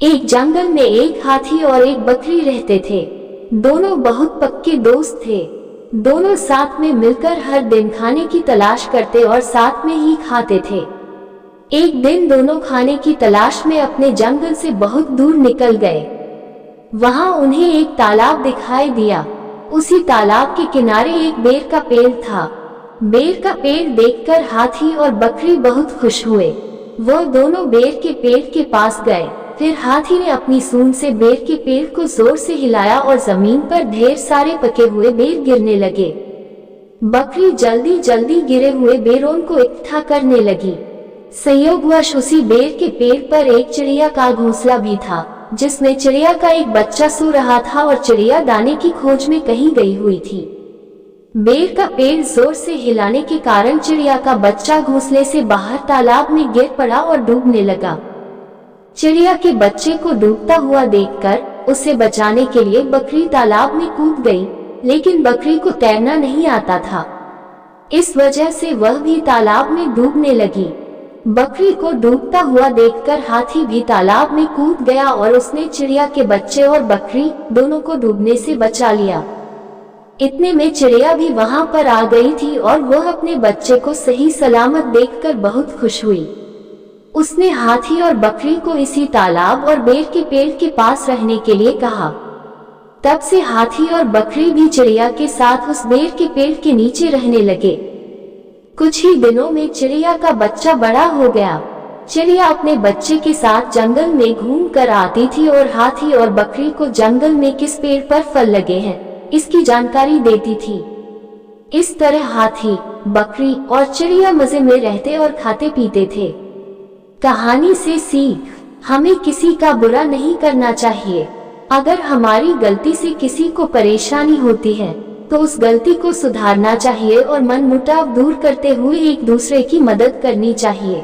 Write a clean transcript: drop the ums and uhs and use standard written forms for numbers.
एक जंगल में एक हाथी और एक बकरी रहते थे। दोनों बहुत पक्के दोस्त थे। दोनों साथ में मिलकर हर दिन खाने की तलाश करते और साथ में ही खाते थे। एक दिन दोनों खाने की तलाश में अपने जंगल से बहुत दूर निकल गए। वहां उन्हें एक तालाब दिखाई दिया। उसी तालाब के किनारे एक बेर का पेड़ था। बेर का पेड़ देखकर हाथी और बकरी बहुत खुश हुए। वो दोनों बेर के पेड़ के पास गए। फिर हाथी ने अपनी सूंड से बेर के पेड़ को जोर से हिलाया और जमीन पर ढेर सारे पके हुए बेर गिरने लगे। बकरी जल्दी जल्दी गिरे हुए बेरों को इकट्ठा करने लगी। संयोगवश उसी बेर के पेड़ पर एक चिड़िया का घोंसला भी था, जिसमें चिड़िया का एक बच्चा सो रहा था और चिड़िया दाने की खोज में कहीं गई हुई थी। बेर का पेड़ जोर से हिलाने के कारण चिड़िया का बच्चा घोंसले से बाहर तालाब में गिर पड़ा और डूबने लगा। चिड़िया के बच्चे को डूबता हुआ देखकर उसे बचाने के लिए बकरी तालाब में कूद गई, लेकिन बकरी को तैरना नहीं आता था। इस वजह से वह भी तालाब में डूबने लगी। बकरी को डूबता हुआ देखकर हाथी भी तालाब में कूद गया और उसने चिड़िया के बच्चे और बकरी दोनों को डूबने से बचा लिया। इतने में चिड़िया भी वहां पर आ गई थी और वह अपने बच्चे को सही सलामत देखकर बहुत खुश हुई। उसने हाथी और बकरी को इसी तालाब और बेर के पेड़ के पास रहने के लिए कहा। तब से हाथी और बकरी भी चिड़िया के साथ उस बेर के पेड़ के नीचे रहने लगे। कुछ ही दिनों में चिड़िया का बच्चा बड़ा हो गया। चिड़िया अपने बच्चे के साथ जंगल में घूम कर आती थी और हाथी और बकरी को जंगल में किस पेड़ पर फल लगे हैं इसकी जानकारी देती थी। इस तरह हाथी, बकरी और चिड़िया मजे में रहते और खाते पीते थे। कहानी से सीख, हमें किसी का बुरा नहीं करना चाहिए। अगर हमारी गलती से किसी को परेशानी होती है तो उस गलती को सुधारना चाहिए और मनमुटाव दूर करते हुए एक दूसरे की मदद करनी चाहिए।